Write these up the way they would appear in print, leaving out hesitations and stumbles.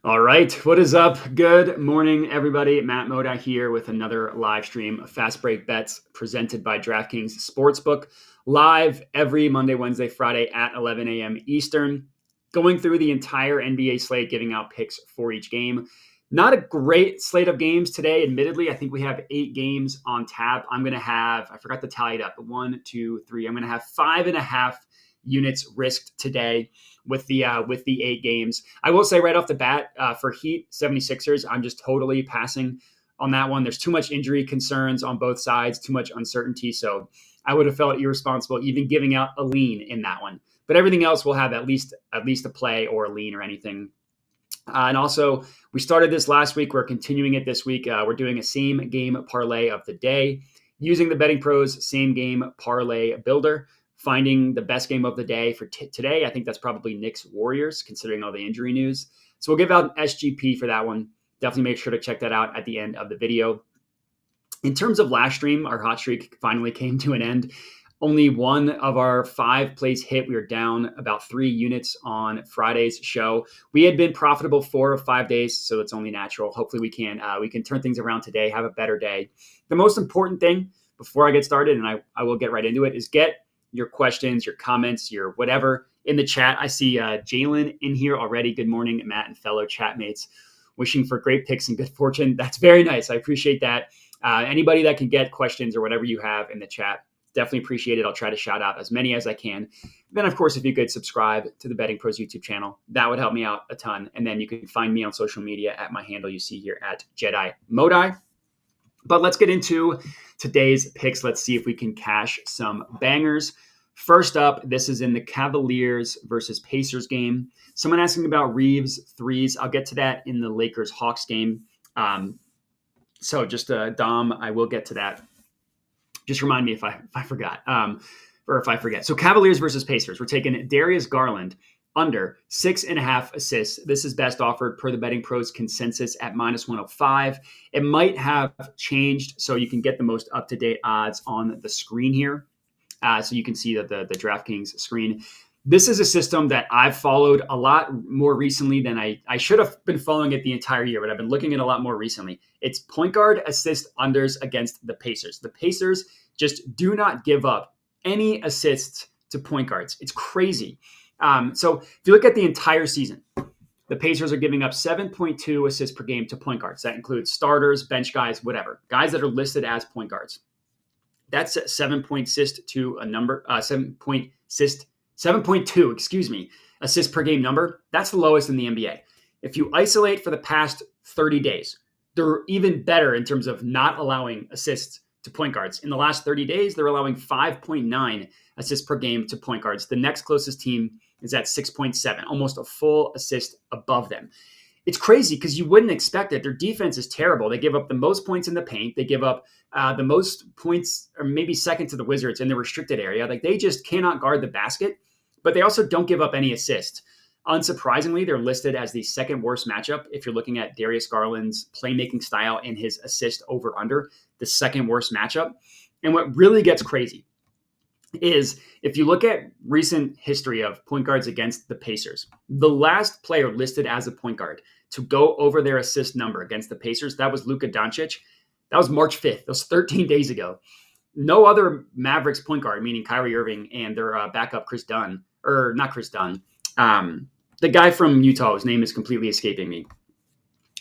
All right, what is up? Good morning, everybody. Matt Moda here with another live stream of Fast Break Bets presented by DraftKings Sportsbook, live every Monday, Wednesday, Friday at 11 a.m. Eastern, going through the entire NBA slate, giving out picks for each game. Not a great slate of games today, admittedly. I think we have 8 games on tap. I'm going to have, I forgot to tally it up, but 1, 2, 3. I'm going to have 5.5 units risked today with the 8 games. I will say right off the bat, for Heat 76ers, I'm just totally passing on that one. There's too much injury concerns on both sides, too much uncertainty. So I would have felt irresponsible even giving out a lean in that one. But everything else will have at least a play or a lean or anything. And also, we started this last week. We're continuing it this week. We're doing a same game parlay of the day using the Betting Pros same game parlay builder, finding the best game of the day for today. I think that's probably Knicks Warriors, considering all the injury news. So we'll give out an SGP for that one. Definitely make sure to check that out at the end of the video. In terms of last stream, our hot streak finally came to an end. Only one of our 5 plays hit. We were down about 3 units on Friday's show. We had been profitable 4 of 5 days, so it's only natural. Hopefully we can turn things around today, have a better day. The most important thing before I get started, and I will get right into it, is get your questions, your comments, your whatever in the chat. I see Jalen in here already. Good morning, Matt and fellow chatmates. Wishing for great picks and good fortune. That's very nice. I appreciate that. Anybody that can get questions or whatever you have in the chat, definitely appreciate it. I'll try to shout out as many as I can. Then, of course, if you could subscribe to the Betting Pros YouTube channel, that would help me out a ton. And then you can find me on social media at my handle you see here at Jedi Modai. But let's get into today's picks. Let's see if we can cash some bangers. First up, this is in the Cavaliers versus Pacers game. Someone asking about Reeves threes. I'll get to that in the Lakers-Hawks game. So just Dom, I will get to that. Just remind me if I forgot or if I forget. So Cavaliers versus Pacers. We're taking Darius Garland under 6.5 assists. This is best offered per the Betting Pros consensus at -105. It might have changed, so you can get the most up-to-date odds on the screen here. So you can see that the DraftKings screen. This is a system that I've followed a lot more recently than I should have been following it the entire year, but I've been looking at it a lot more recently. It's point guard assist unders against the Pacers. The Pacers just do not give up any assists to point guards. It's crazy. So if you look at the entire season, the Pacers are giving up 7.2 assists per game to point guards. That includes starters, bench guys, whatever. Guys that are listed as point guards. That's 7.2, assists per game number. That's the lowest in the NBA. If you isolate for the past 30 days, they're even better in terms of not allowing assists to point guards. In the last 30 days, they're allowing 5.9 assists per game to point guards. The next closest team is at 6.7, almost a full assist above them. It's crazy because you wouldn't expect it. Their defense is terrible. They give up the most points in the paint. They give up the most points, or maybe second to the Wizards in the restricted area. Like, they just cannot guard the basket, but they also don't give up any assists. Unsurprisingly, they're listed as the second worst matchup. If you're looking at Darius Garland's playmaking style and his assist over under, the second worst matchup. And what really gets crazy is if you look at recent history of point guards against the Pacers, the last player listed as a point guard to go over their assist number against the Pacers, that was Luka Doncic. That was March 5th. That was 13 days ago. No other Mavericks point guard, meaning Kyrie Irving and their backup Chris Dunn, or not Chris Dunn, the guy from Utah, his name is completely escaping me.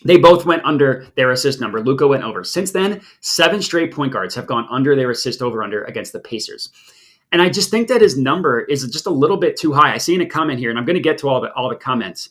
They both went under their assist number. Luka went over. Since then, 7 straight point guards have gone under their assist over-under against the Pacers. And I just think that his number is just a little bit too high. I see in a comment here, and I'm going to get to all the comments.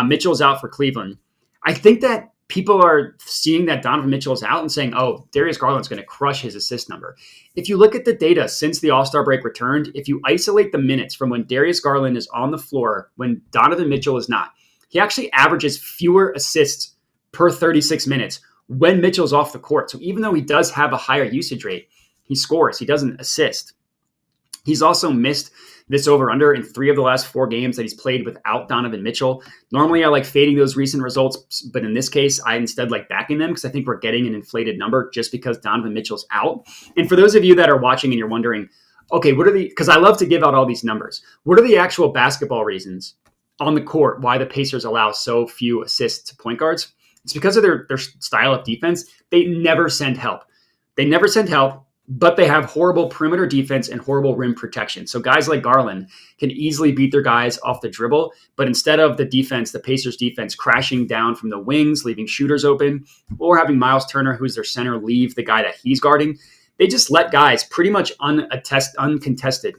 Mitchell's out for Cleveland. I think that people are seeing that Donovan Mitchell is out and saying, oh, Darius Garland's going to crush his assist number. If you look at the data since the All-Star break returned, if you isolate the minutes from when Darius Garland is on the floor, when Donovan Mitchell is not, he actually averages fewer assists per 36 minutes when Mitchell's off the court. So even though he does have a higher usage rate, he scores, he doesn't assist. He's also missed this over-under in 3 of the last 4 games that he's played without Donovan Mitchell. Normally, I like fading those recent results, but in this case, I instead like backing them because I think we're getting an inflated number just because Donovan Mitchell's out. And for those of you that are watching and you're wondering, okay, what are the – because I love to give out all these numbers. What are the actual basketball reasons on the court why the Pacers allow so few assists to point guards. It's because of their style of defense. They never send help. But they have horrible perimeter defense and horrible rim protection. So guys like Garland can easily beat their guys off the dribble. But instead of the Pacers defense crashing down from the wings, leaving shooters open, or having Miles Turner, who's their center, leave the guy that he's guarding, they just let guys pretty much uncontested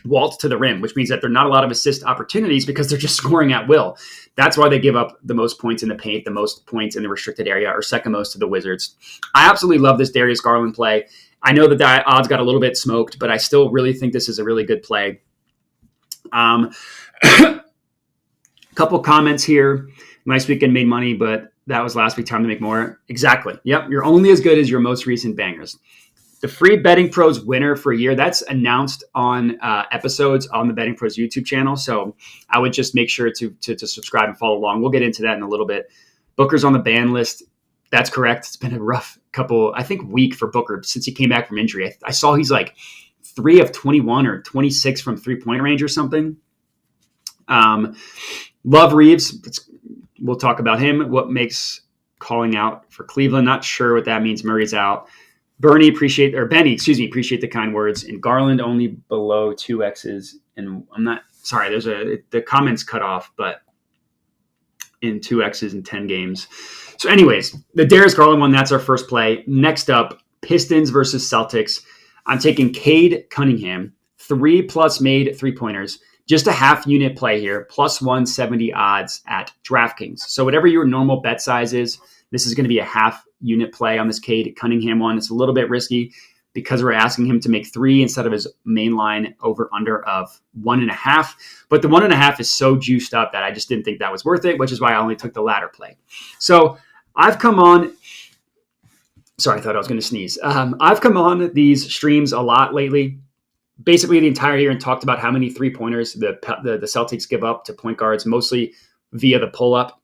waltz to the rim, which means that there are not a lot of assist opportunities because they're just scoring at will. That's why they give up the most points in the paint, the most points in the restricted area, or second most to the Wizards. I absolutely love this Darius Garland play. I know that the odds got a little bit smoked, but I still really think this is a really good play. Couple comments here. Nice weekend, made money, but that was last week. Time to make more. Exactly. Yep. You're only as good as your most recent bangers. The free Betting Pros winner for a year, that's announced on episodes on the Betting Pros YouTube channel. So I would just make sure to subscribe and follow along. We'll get into that in a little bit. Booker's on the ban list. That's correct. It's been a rough week for Booker since he came back from injury. I saw he's like 3 of 21 or 26 from 3-point range or something. Love Reeves. We'll talk about him. What makes calling out for Cleveland? Not sure what that means. Murray's out. Benny, appreciate the kind words. And Garland only below 2Xs. And I'm not sorry. The comments cut off, but in 2Xs in 10 games. So anyways, the Darius Garland one, that's our first play. Next up, Pistons versus Celtics. I'm taking Cade Cunningham, 3+ made 3-pointers. Just a half unit play here, plus 170 odds at DraftKings. So whatever your normal bet size is, this is going to be a half unit play on this Cade Cunningham one. It's a little bit risky because we're asking him to make 3 instead of his main line over under of 1.5. But the 1.5 is so juiced up that I just didn't think that was worth it, which is why I only took the latter play. So I've come on. Sorry, I thought I was going to sneeze. I've come on these streams a lot lately, basically the entire year, and talked about how many 3-pointers the Celtics give up to point guards, mostly via the pull-up.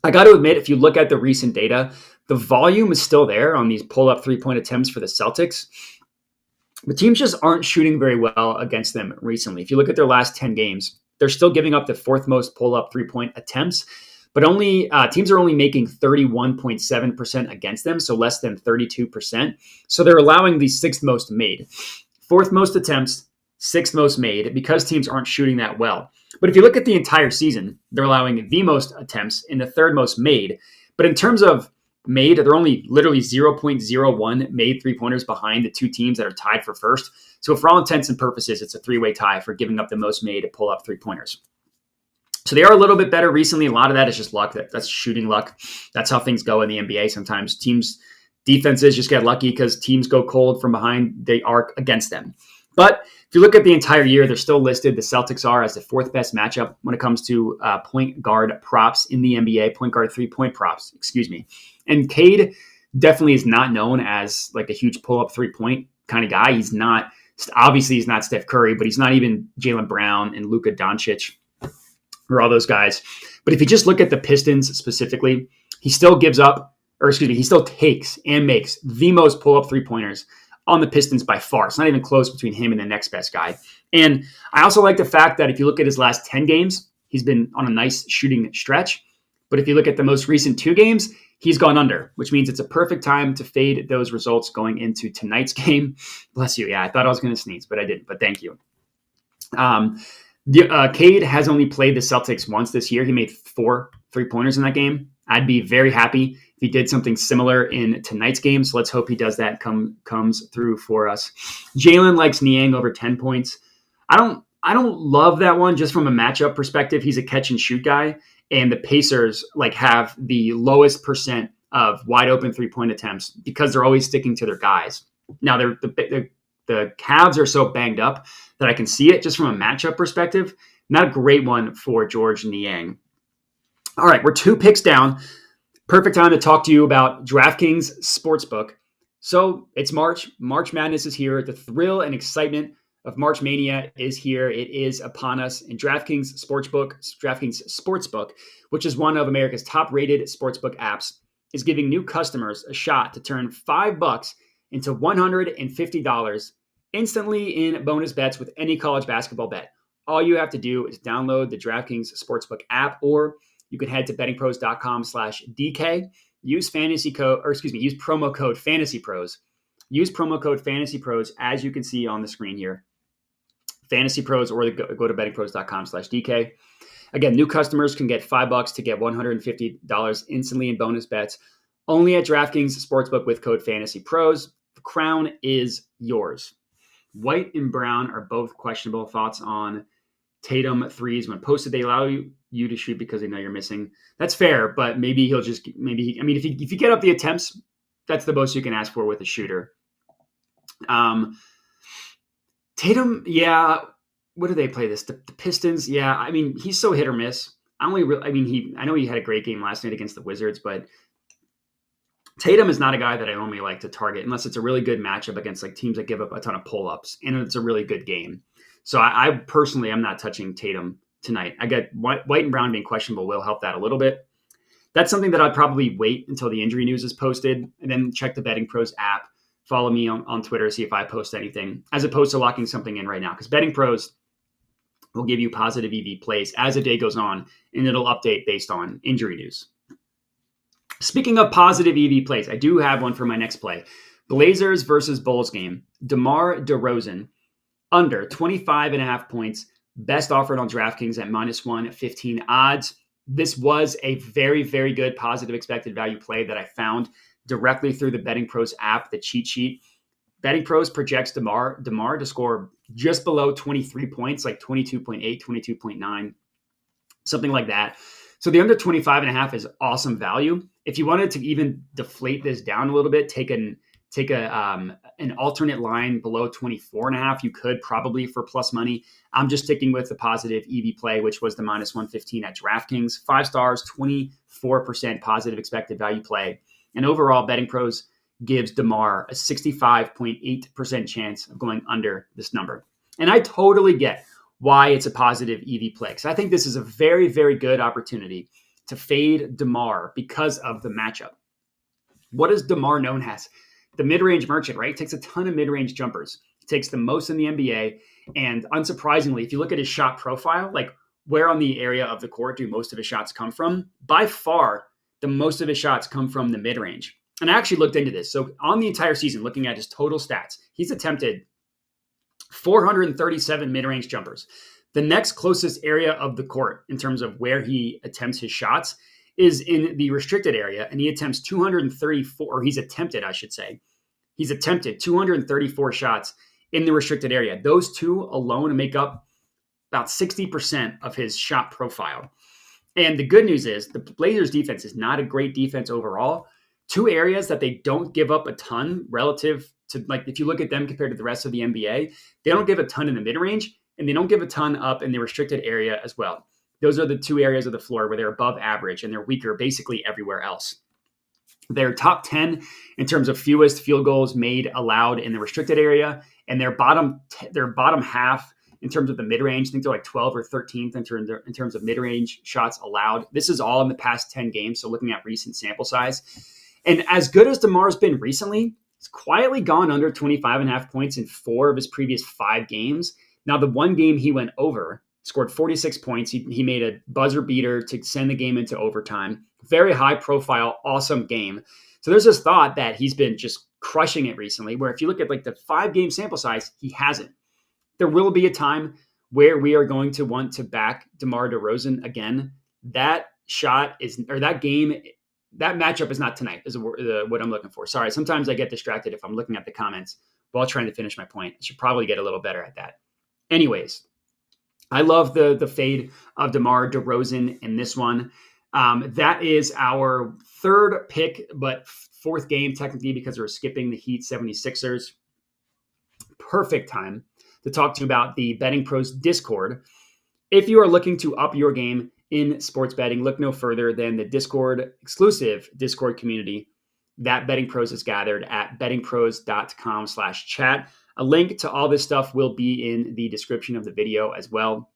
I got to admit, if you look at the recent data, the volume is still there on these pull-up 3-point attempts for the Celtics. The teams just aren't shooting very well against them recently. If you look at their last 10 games, they're still giving up the 4th most pull-up 3-point attempts, but teams are only making 31.7% against them, so less than 32%. So they're allowing the 6th most made. 4th most attempts, 6th most made, because teams aren't shooting that well. But if you look at the entire season, they're allowing the most attempts and the 3rd most made. But in terms of made, they're only literally 0.01 made 3-pointers behind the 2 teams that are tied for first. So for all intents and purposes, it's a 3-way tie for giving up the most made pull-up 3-pointers. So they are a little bit better recently. A lot of that is just luck. That's shooting luck. That's how things go in the NBA sometimes. Defenses just get lucky because teams go cold from behind the arc against them. But if you look at the entire year, they're still listed. The Celtics are as the 4th best matchup when it comes to point guard props in the NBA, point guard 3-point props, And Cade definitely is not known as like a huge pull-up 3-point kind of guy. He's not Steph Curry, but he's not even Jaylen Brown and Luka Doncic or all those guys. But if you just look at the Pistons specifically, he still takes and makes the most pull-up 3-pointers on the Pistons by far. It's not even close between him and the next best guy. And I also like the fact that if you look at his last 10 games, he's been on a nice shooting stretch. But if you look at the most recent 2 games, he's gone under, which means it's a perfect time to fade those results going into tonight's game. Bless you. Yeah, I thought I was going to sneeze, but I didn't. But thank you. Cade has only played the Celtics once this year. He made 4 3-pointers in that game. I'd be very happy if he did something similar in tonight's game. So let's hope he does that, comes through for us. Jalen likes Niang over 10 points. I don't love that one just from a matchup perspective. He's a catch and shoot guy, and the Pacers have the lowest percent of wide open 3-point attempts because they're always sticking to their guys. Now the Cavs are so banged up that I can see it just from a matchup perspective. Not a great one for George Niang. All right, we're 2 picks down. Perfect time to talk to you about DraftKings Sportsbook. So it's March. March Madness is here. The thrill and excitement of March Mania is here. It is upon us. And DraftKings Sportsbook, which is one of America's top-rated sportsbook apps, is giving new customers a shot to turn $5 into $150 instantly in bonus bets with any college basketball bet. All you have to do is download the DraftKings Sportsbook app, or you can head to bettingpros.com/DK. Use use promo code FantasyPros. Use promo code FantasyPros as you can see on the screen here. FantasyPros, or go to bettingpros.com/DK. Again, new customers can get $5 to get $150 instantly in bonus bets. Only at DraftKings Sportsbook with code FantasyPros. The crown is yours. White and Brown are both questionable. Thoughts on Tatum threes when posted? They allow you to shoot because they know you're missing. That's fair, but maybe if you get up the attempts, that's the most you can ask for with a shooter. Tatum, yeah. What do they play this? The Pistons, yeah. I mean, he's so hit or miss. I know he had a great game last night against the Wizards, but Tatum is not a guy that I normally like to target unless it's a really good matchup against like teams that give up a ton of pull-ups and it's a really good game. So I personally am not touching Tatum tonight. I get White and Brown being questionable will help that a little bit. That's something that I'd probably wait until the injury news is posted and then check the Betting Pros app. Follow me on Twitter, see if I post anything, as opposed to locking something in right now. Because Betting Pros will give you positive EV plays as the day goes on, and it'll update based on injury news. Speaking of positive EV plays, I do have one for my next play. Blazers versus Bulls game. DeMar DeRozan, under 25.5 points, best offered on DraftKings at -115 odds. This was a very, very good positive expected value play that I found directly through the Betting Pros app, the cheat sheet. Betting Pros projects DeMar to score just below 23 points, like 22.8, 22.9, something like that. So the under 25.5 is awesome value. If you wanted to even deflate this down a little bit, take an alternate line below 24.5, you could probably for plus money. I'm just sticking with the positive EV play, which was the -115 at DraftKings. 5 stars, 24% positive expected value play. And overall, Betting Pros gives DeMar a 65.8% chance of going under this number. And I totally get why it's a positive EV play, because I think this is a very, very good opportunity to fade DeMar because of the matchup. What is DeMar known as? The mid-range merchant, right? Takes a ton of mid-range jumpers. He takes the most in the NBA. And unsurprisingly, if you look at his shot profile, like where on the area of the court do most of his shots come from? By far, the most of his shots come from the mid-range. And I actually looked into this. So on the entire season, looking at his total stats, he's attempted 437 mid-range jumpers. The next closest area of the court in terms of where he attempts his shots is in the restricted area, and he attempts 234, or he's attempted 234 shots in the restricted area. Those two alone make up about 60% of his shot profile. And the good news is the Blazers defense is not a great defense overall. Two areas that they don't give up a ton relative to, like, if you look at them compared to the rest of the NBA, they don't give a ton in the mid-range, and they don't give a ton up in the restricted area as well. Those are the two areas of the floor where they're above average, and they're weaker basically everywhere else. They're top 10 in terms of fewest field goals made allowed in the restricted area, and their bottom half in terms of the mid-range. I think they're like 12th or 13th in terms of mid-range shots allowed. This is all in the past 10 games, so looking at recent sample size. And as good as DeMar's been recently, he's quietly gone under 25.5 points in 4 of his previous 5 games. Now, the one game he went over, scored 46 points. He made a buzzer beater to send the game into overtime. Very high profile, awesome game. So there's this thought that he's been just crushing it recently, where if you look at like the 5-game sample size, he hasn't. There will be a time where we are going to want to back DeMar DeRozan again. That matchup is not tonight, is what I'm looking for. Sorry, sometimes I get distracted if I'm looking at the comments while trying to finish my point. I should probably get a little better at that. Anyways, I love the fade of DeMar DeRozan in this one. That is our third pick, but fourth game technically because we're skipping the Heat 76ers. Perfect time to talk to you about the Betting Pros Discord. If you are looking to up your game in sports betting, look no further than the exclusive Discord community that Betting Pros has gathered at bettingpros.com/chat. A link to all this stuff will be in the description of the video as well.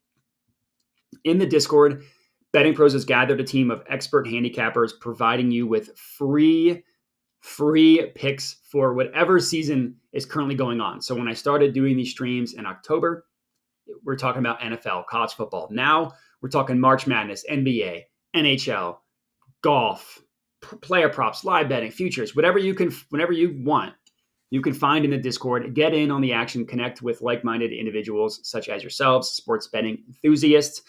In the Discord, Betting Pros has gathered a team of expert handicappers providing you with free picks for whatever season is currently going on. So when I started doing these streams in October, we're talking about NFL, college football. Now we're talking March Madness, NBA, NHL, golf, player props, live betting, futures, whatever you want, you can find in the Discord. Get in on the action, connect with like-minded individuals such as yourselves, sports betting enthusiasts.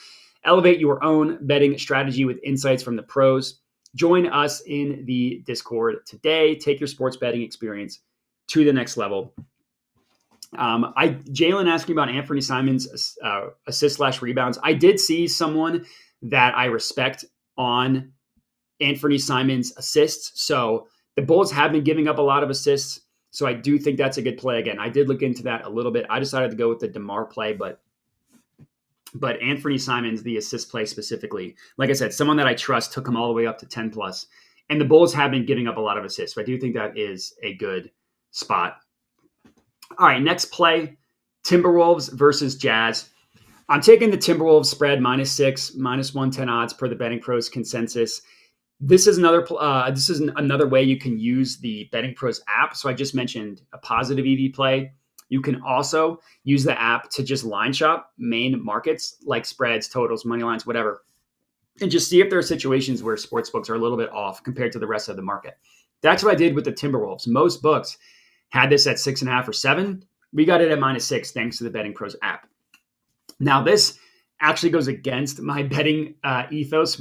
Elevate your own betting strategy with insights from the pros. Join us in the Discord today. Take your sports betting experience to the next level. Jalen asking about Anthony Simons' assist/rebounds. I did see someone that I respect on Anthony Simons' assists. So the Bulls have been giving up a lot of assists. So I do think that's a good play. Again, I did look into that a little bit. I decided to go with the DeMar play, but Anthony Simons, the assist play specifically, like I said, someone that I trust, took him all the way up to 10 plus. And the Bulls have been giving up a lot of assists. So I do think that is a good spot. All right, next play, Timberwolves versus Jazz. I'm taking the Timberwolves spread -6, -110 odds per the Betting Pros consensus. This is another way you can use the Betting Pros app. So I just mentioned a positive EV play. You can also use the app to just line shop main markets like spreads, totals, money lines, whatever, and just see if there are situations where sports books are a little bit off compared to the rest of the market. That's what I did with the Timberwolves. Most books had this at 6.5 or 7. We got it at -6 thanks to the Betting Pros app. Now this actually goes against my betting ethos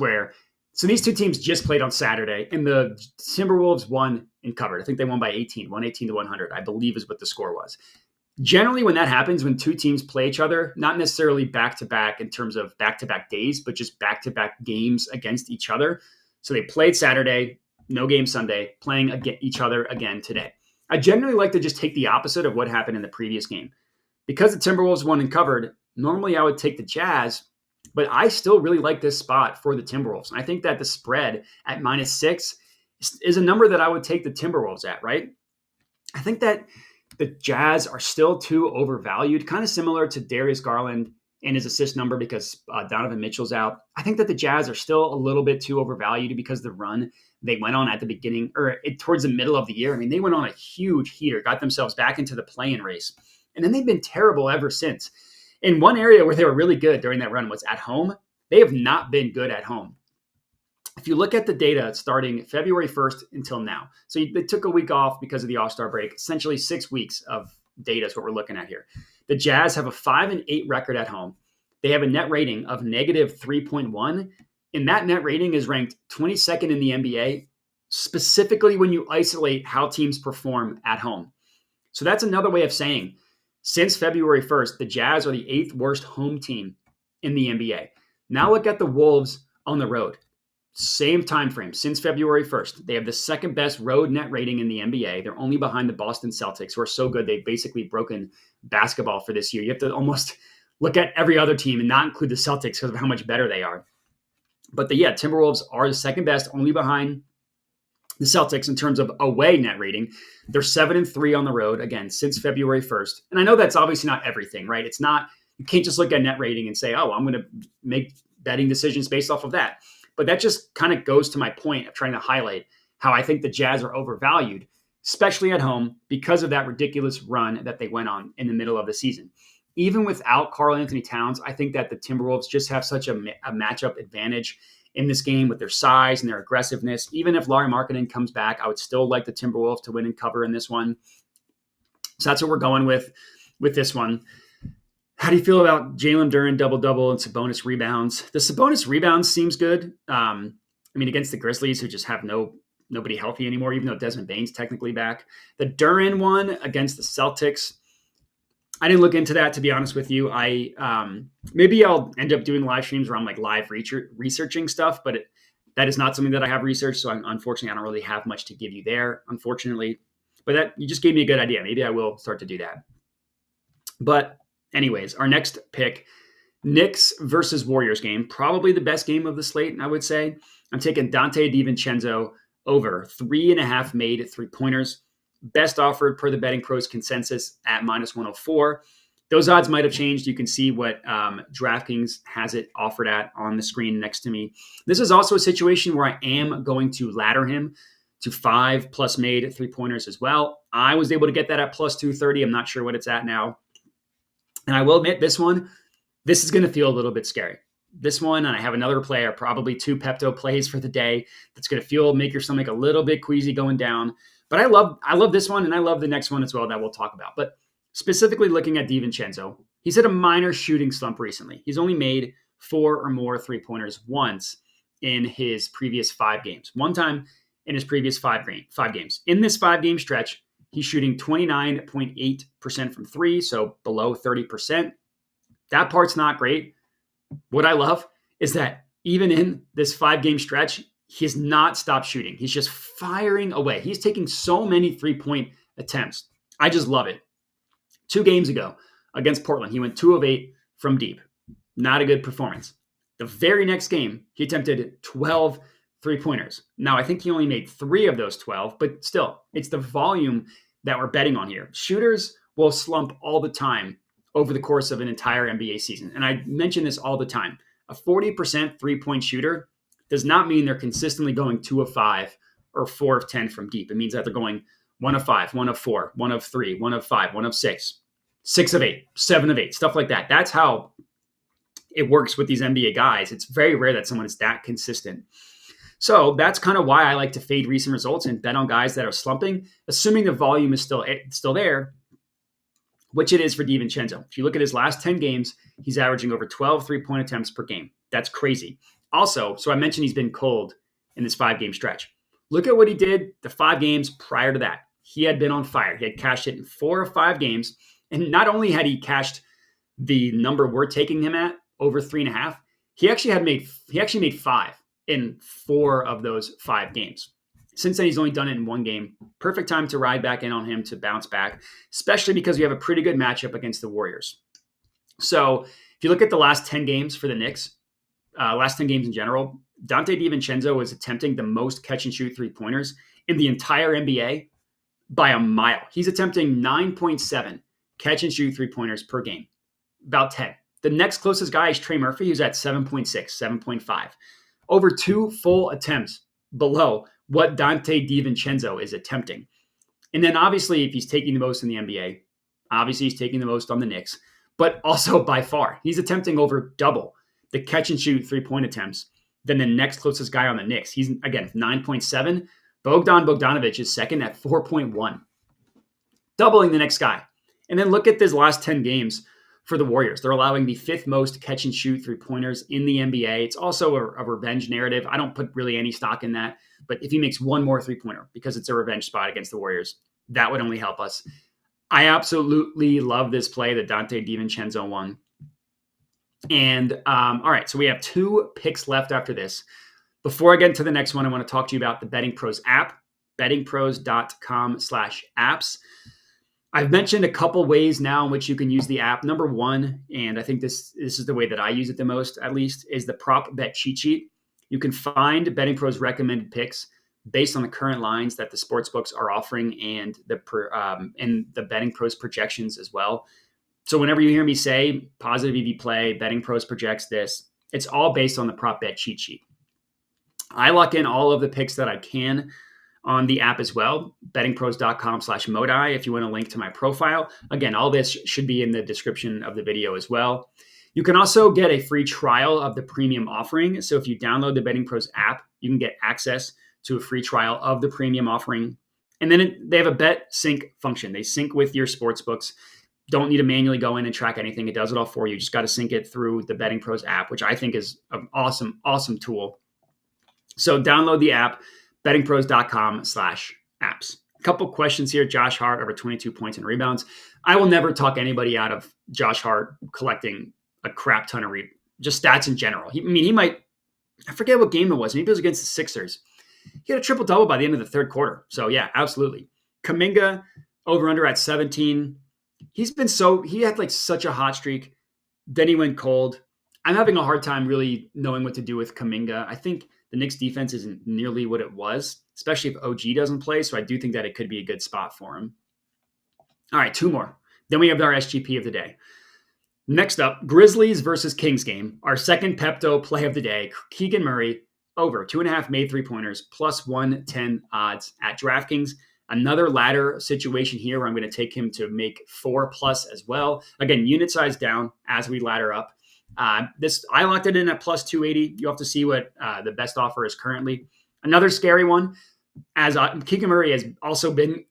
so these two teams just played on Saturday, and the Timberwolves won and covered. I think they won by 18, 118 to 100, I believe is what the score was. Generally, when that happens, when two teams play each other, not necessarily back-to-back in terms of back-to-back days, but just back-to-back games against each other. So they played Saturday, no game Sunday, playing each other again today. I generally like to just take the opposite of what happened in the previous game. Because the Timberwolves won and covered, normally I would take the Jazz, but I still really like this spot for the Timberwolves. And I think that the spread at -6 is a number that I would take the Timberwolves at, right? I think that the Jazz are still too overvalued, kind of similar to Darius Garland and his assist number because Donovan Mitchell's out. I think that the Jazz are still a little bit too overvalued because the run they went on at the beginning towards the middle of the year. I mean, they went on a huge heater, got themselves back into the play-in race, and then they've been terrible ever since. In one area where they were really good during that run was at home. They have not been good at home. If you look at the data starting February 1st until now, so they took a week off because of the All-Star break, essentially 6 weeks of data is what we're looking at here. The Jazz have a 5-8 record at home. They have a net rating of -3.1, and that net rating is ranked 22nd in the NBA, specifically when you isolate how teams perform at home. So that's another way of saying, since February 1st, the Jazz are the 8th worst home team in the NBA. Now look at the Wolves on the road. Same time frame, since February 1st. They have the second best road net rating in the NBA. They're only behind the Boston Celtics, who are so good they've basically broken basketball for this year. You have to almost look at every other team and not include the Celtics because of how much better they are. But Timberwolves are the second best, only behind the Celtics in terms of away net rating. They're 7-3 on the road, again, since February 1st. And I know that's obviously not everything, right? It's not, you can't just look at net rating and say, oh, I'm going to make betting decisions based off of that. But that just kind of goes to my point of trying to highlight how I think the Jazz are overvalued, especially at home, because of that ridiculous run that they went on in the middle of the season. Even without Karl-Anthony Towns, I think that the Timberwolves just have such a matchup advantage in this game with their size and their aggressiveness. Even if Lauri Markkanen comes back, I would still like the Timberwolves to win and cover in this one. So that's what we're going with this one. How do you feel about Jalen Duren double-double and Sabonis rebounds? The Sabonis rebounds seems good. Against the Grizzlies, who just have nobody healthy anymore, even though Desmond Bane's technically back. The Duren one against the Celtics, I didn't look into that, to be honest with you. Maybe I'll end up doing live streams where I'm like live researching stuff, but that is not something that I have researched. So unfortunately, I don't really have much to give you there, unfortunately. But you just gave me a good idea. Maybe I will start to do that. But anyways, our next pick, Knicks versus Warriors game, probably the best game of the slate, I would say. I'm taking Donte DiVincenzo over 3.5 made 3-pointers. Best offered per the Betting Pros consensus at -104. Those odds might have changed. You can see what DraftKings has it offered at on the screen next to me. This is also a situation where I am going to ladder him to 5+ made 3-pointers as well. I was able to get that at +230. I'm not sure what it's at now. And I will admit this one, This is going to feel a little bit scary. This one, and I have another player, probably 2 Pepto plays for the day. That's going to make your stomach a little bit queasy going down. But I love this one, and I love the next one as well that we'll talk about. But specifically looking at DiVincenzo, he's had a minor shooting slump recently. He's only made 4 or more three-pointers once in his previous 5 games. One time in his previous 5 games. In this 5-game stretch, he's shooting 29.8% from 3, so below 30%. That part's not great. What I love is that even in this 5-game stretch, he has not stopped shooting. He's just firing away. He's taking so many 3-point attempts. I just love it. 2 games ago against Portland, he went 2 of 8 from deep. Not a good performance. The very next game, he attempted 12 3-pointers. Now, I think he only made 3 of those 12, but still, it's the volume that we're betting on here. Shooters will slump all the time over the course of an entire NBA season. And I mention this all the time. A 40% 3-point shooter does not mean they're consistently going 2 of 5 or 4 of 10 from deep. It means that they're going 1 of 5, 1 of 4, 1 of 3, 1 of 5, 1 of 6, 6 of 8, 7 of 8, stuff like that. That's how it works with these NBA guys. It's very rare that someone is that consistent. So that's kind of why I like to fade recent results and bet on guys that are slumping, assuming the volume is still there, which it is for DiVincenzo. If you look at his last 10 games, he's averaging over 12 3-point attempts per game. That's crazy. Also, so I mentioned he's been cold in this 5-game stretch. Look at what he did the 5 games prior to that. He had been on fire. He had cashed it in 4 of 5 games. And not only had he cashed the number we're taking him at, over 3.5, he actually made 5 in 4 of those 5 games. Since then, he's only done it in 1 game. Perfect time to ride back in on him to bounce back, especially because we have a pretty good matchup against the Warriors. So if you look at the last 10 games for the Knicks, last 10 games in general, Donte DiVincenzo was attempting the most catch-and-shoot 3-pointers in the entire NBA by a mile. He's attempting 9.7 catch-and-shoot 3-pointers per game, about 10. The next closest guy is Trey Murphy, who's at 7.6, 7.5. Over 2 full attempts below what Donte DiVincenzo is attempting. And then obviously, if he's taking the most in the NBA, obviously he's taking the most on the Knicks, but also by far, he's attempting over double the catch and shoot 3-point attempts than the next closest guy on the Knicks. He's, again, 9.7. Bogdan Bogdanovic is second at 4.1, doubling the next guy. And then look at his last 10 games for the Warriors. They're allowing the 5th most catch and shoot 3-pointers in the NBA. It's also a revenge narrative. I don't put really any stock in that, but if he makes 1 more 3-pointer because it's a revenge spot against the Warriors, that would only help us. I absolutely love this play, the Donte DiVincenzo one. And all right, so we have 2 picks left after this. Before I get into the next one, I want to talk to you about the Betting Pros app, bettingpros.com/apps. I've mentioned a couple ways now in which you can use the app. Number 1, and I think this is the way that I use it the most, at least, is the prop bet cheat sheet. You can find Betting Pros recommended picks based on the current lines that the sportsbooks are offering and the Betting Pros projections as well. So whenever you hear me say positive EV play, Betting Pros projects this, it's all based on the prop bet cheat sheet. I lock in all of the picks that I can on the app as well, bettingpros.com/Modi if you want a link to my profile. Again, all this should be in the description of the video as well. You can also get a free trial of the premium offering. So if you download the Betting Pros app, you can get access to a free trial of the premium offering. And then they have a bet sync function. They sync with your sports books. Don't need to manually go in and track anything. It does it all for you. You just got to sync it through the Betting Pros app, which I think is an awesome, awesome tool. So download the app, bettingpros.com/apps. A couple questions here. Josh Hart over 22 points and rebounds. I will never talk anybody out of Josh Hart collecting a crap ton of just stats in general. He might, I forget what game it was. Maybe it was against the Sixers. He had a triple-double by the end of the 3rd quarter. So yeah, absolutely. Kuminga over under at 17. He had like such a hot streak. Then he went cold. I'm having a hard time really knowing what to do with Kuminga. I think the Knicks defense isn't nearly what it was, especially if OG doesn't play. So I do think that it could be a good spot for him. All right, 2 more. Then we have our SGP of the day. Next up, Grizzlies versus Kings game. Our second Pepto play of the day. Keegan Murray over 2.5 made 3-pointers plus 110 odds at DraftKings. Another ladder situation here where I'm going to take him to make 4+ as well. Again, unit size down as we ladder up. I locked it in at plus 280. You have to see what the best offer is currently. Another scary one, as Keegan Murray has also been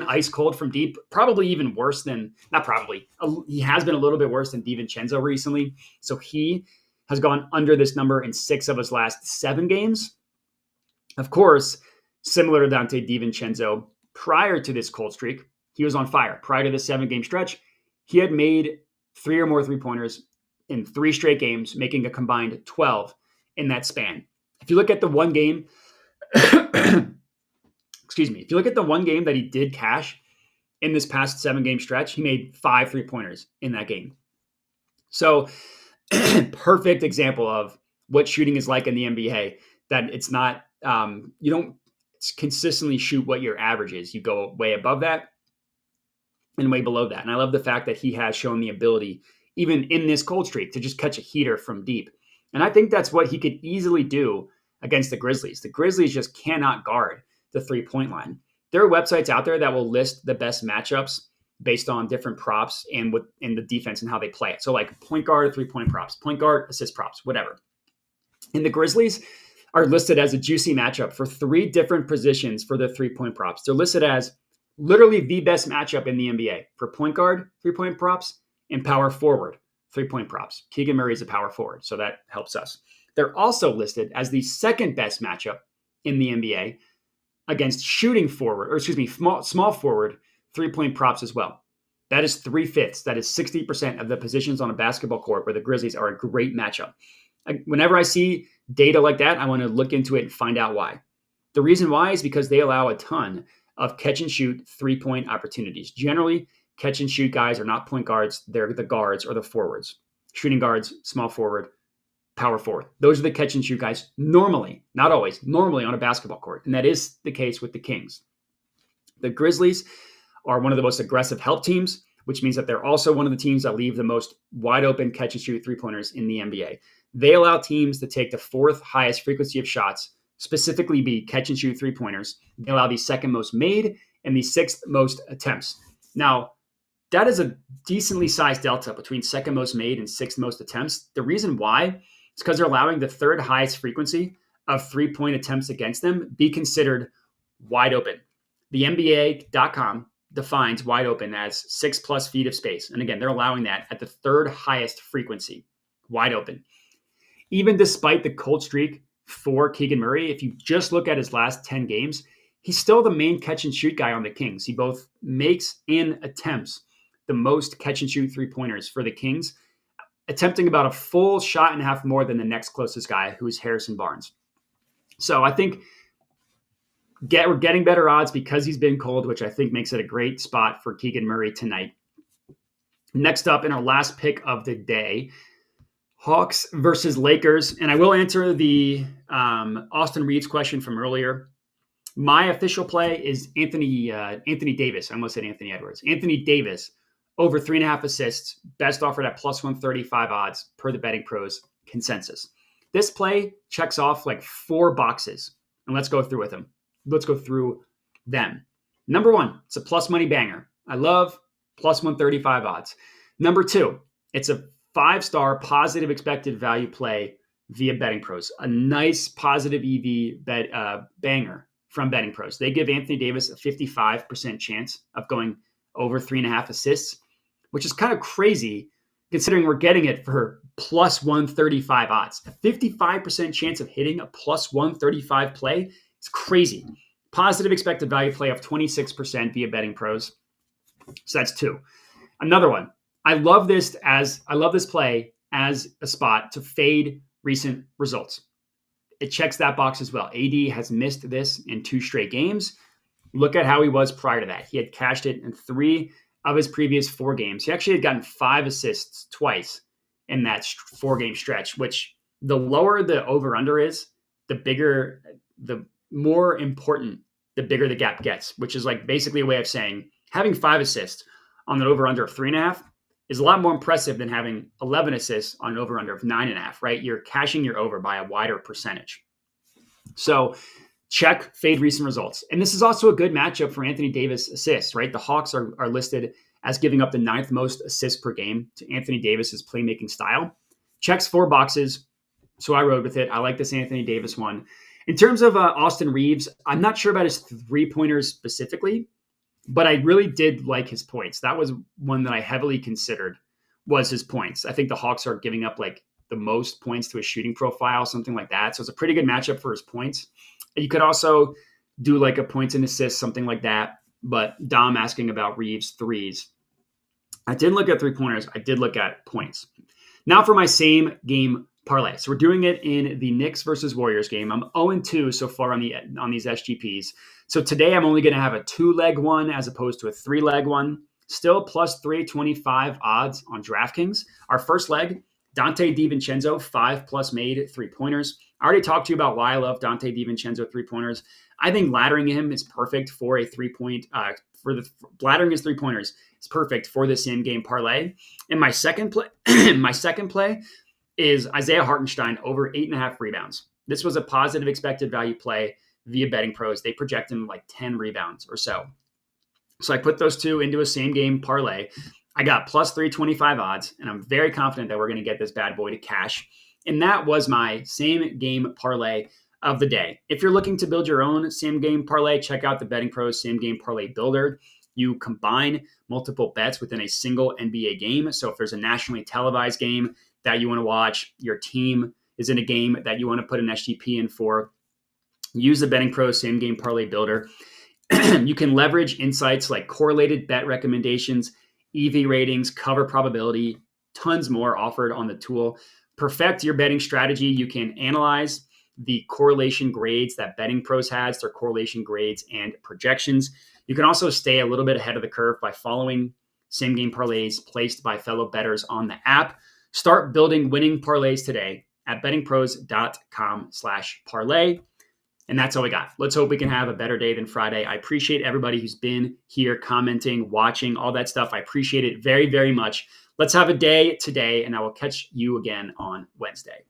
ice cold from deep, probably even worse than, not probably, he has been a little bit worse than DiVincenzo recently. So he has gone under this number in 6 of his last 7 games. Of course, similar to Donte DiVincenzo, prior to this cold streak, he was on fire. Prior to this 7-game stretch, he had made 3 or more three-pointers in 3 straight games, making a combined 12 in that span. If you look at the one game, excuse me, if you look at the one game that he did cash in this past 7-game stretch, he made 5 three-pointers in that game. So perfect example of what shooting is like in the NBA, that it's not, you don't consistently shoot what your average is. You go way above that and way below that. And I love the fact that he has shown the ability, even in this cold streak, to just catch a heater from deep. And I think that's what he could easily do against the Grizzlies. The Grizzlies just cannot guard the 3-point line. There are websites out there that will list the best matchups based on different props and in the defense and how they play it. So like point guard, 3-point props, point guard, assist props, whatever. And the Grizzlies are listed as a juicy matchup for 3 different positions for the 3-point props. They're listed as literally the best matchup in the NBA for point guard, 3-point props, and power forward, 3-point props. Keegan Murray is a power forward, so that helps us. They're also listed as the second best matchup in the NBA against shooting forward, or excuse me, small forward, 3-point props as well. That is 3/5. That is 60% of the positions on a basketball court where the Grizzlies are a great matchup. Whenever I see data like that, I want to look into it and find out why. The reason why is because they allow a ton of catch and shoot 3-point opportunities. Generally, catch and shoot guys are not point guards. They're the guards or the forwards. Shooting guards, small forward, power forward. Those are the catch and shoot guys normally, not always, normally on a basketball court. And that is the case with the Kings. The Grizzlies are one of the most aggressive help teams, which means that they're also one of the teams that leave the most wide open catch and shoot 3-pointers in the NBA. They allow teams to take the 4th highest frequency of shots, specifically be catch and shoot 3-pointers. They allow the 2nd most made and the 6th most attempts. Now, that is a decently sized delta between 2nd most made and 6th most attempts. The reason why is because they're allowing the 3rd highest frequency of 3-point attempts against them be considered wide open. The NBA.com defines wide open as 6+ feet of space. And again, they're allowing that at the 3rd highest frequency, wide open. Even despite the cold streak for Keegan Murray, if you just look at his last 10 games, he's still the main catch and shoot guy on the Kings. He both makes and attempts the most catch and shoot 3-pointers for the Kings, attempting about a full shot and a half more than the next closest guy, who is Harrison Barnes. So I think we're getting better odds because he's been cold, which I think makes it a great spot for Keegan Murray tonight. Next up in our last pick of the day, Hawks versus Lakers. And I will answer the Austin Reeves question from earlier. My official play is Anthony Davis. I almost said Anthony Edwards. Anthony Davis, over 3.5 assists, best offered at plus 135 odds per the Betting Pros consensus. This play checks off like 4 boxes, and let's go through with them. Let's go through them. Number 1, it's a plus money banger. I love plus 135 odds. Number 2, it's a 5-star positive expected value play via Betting Pros. A nice positive EV banger from Betting Pros. They give Anthony Davis a 55% chance of going over 3.5 assists, which is kind of crazy considering we're getting it for plus 135 odds. A 55% chance of hitting a plus 135 play. It's crazy. Positive expected value play of 26% via Betting Pros. So that's 2. Another one. I love this play as a spot to fade recent results. It checks that box as well. AD has missed this in 2 straight games. Look at how he was prior to that. He had cashed it in 3 of his previous 4 games. He actually had gotten 5 assists twice in that 4-game stretch, which the lower the over-under is, the more important, the bigger the gap gets, which is like basically a way of saying having 5 assists on an over-under of 3.5 is a lot more impressive than having 11 assists on an over-under of 9.5, right? You're cashing your over by a wider percentage. So check fade recent results. And this is also a good matchup for Anthony Davis assists, right? The Hawks are listed as giving up the 9th most assists per game to Anthony Davis's playmaking style. Checks 4 boxes, so I rode with it. I like this Anthony Davis one. In terms of Austin Reeves, I'm not sure about his 3-pointers specifically, but I really did like his points. That was one that I heavily considered, was his points. I think the Hawks are giving up like the most points to a shooting profile, something like that. So it's a pretty good matchup for his points. And you could also do like a points and assists, something like that. But Dom asking about Reeves threes. I didn't look at 3-pointers. I did look at points. Now for my same game parlay. So we're doing it in the Knicks versus Warriors game. I'm 0-2 so far on these SGPs. So today I'm only going to have a 2-leg one as opposed to a 3-leg one. Still plus 325 odds on DraftKings. Our first leg, Donte DiVincenzo, 5+ made 3-pointers. I already talked to you about why I love Donte DiVincenzo 3-pointers. I think laddering him is perfect for a 3-point, laddering his 3-pointers is perfect for the same game parlay. And my second play, is Isaiah Hartenstein over 8.5 rebounds. This was a positive expected value play via BettingPros. They project him like 10 rebounds or so. So I put those two into a same game parlay. I got plus 325 odds, and I'm very confident that we're going to get this bad boy to cash. And that was my same game parlay of the day. If you're looking to build your own same game parlay, check out the BettingPros same game parlay builder. You combine multiple bets within a single NBA game. So if there's a nationally televised game that you want to watch, your team is in a game that you want to put an SGP in for, use the BettingPros same game parlay builder. You can leverage insights like correlated bet recommendations, EV ratings, cover probability, tons more offered on the tool. Perfect your betting strategy. You can analyze the correlation grades that BettingPros has, their correlation grades and projections. You can also stay a little bit ahead of the curve by following same game parlays placed by fellow bettors on the app. Start building winning parlays today at bettingpros.com/parlay. And that's all we got. Let's hope we can have a better day than Friday. I appreciate everybody who's been here commenting, watching, all that stuff. I appreciate it very, very much. Let's have a day today, and I will catch you again on Wednesday.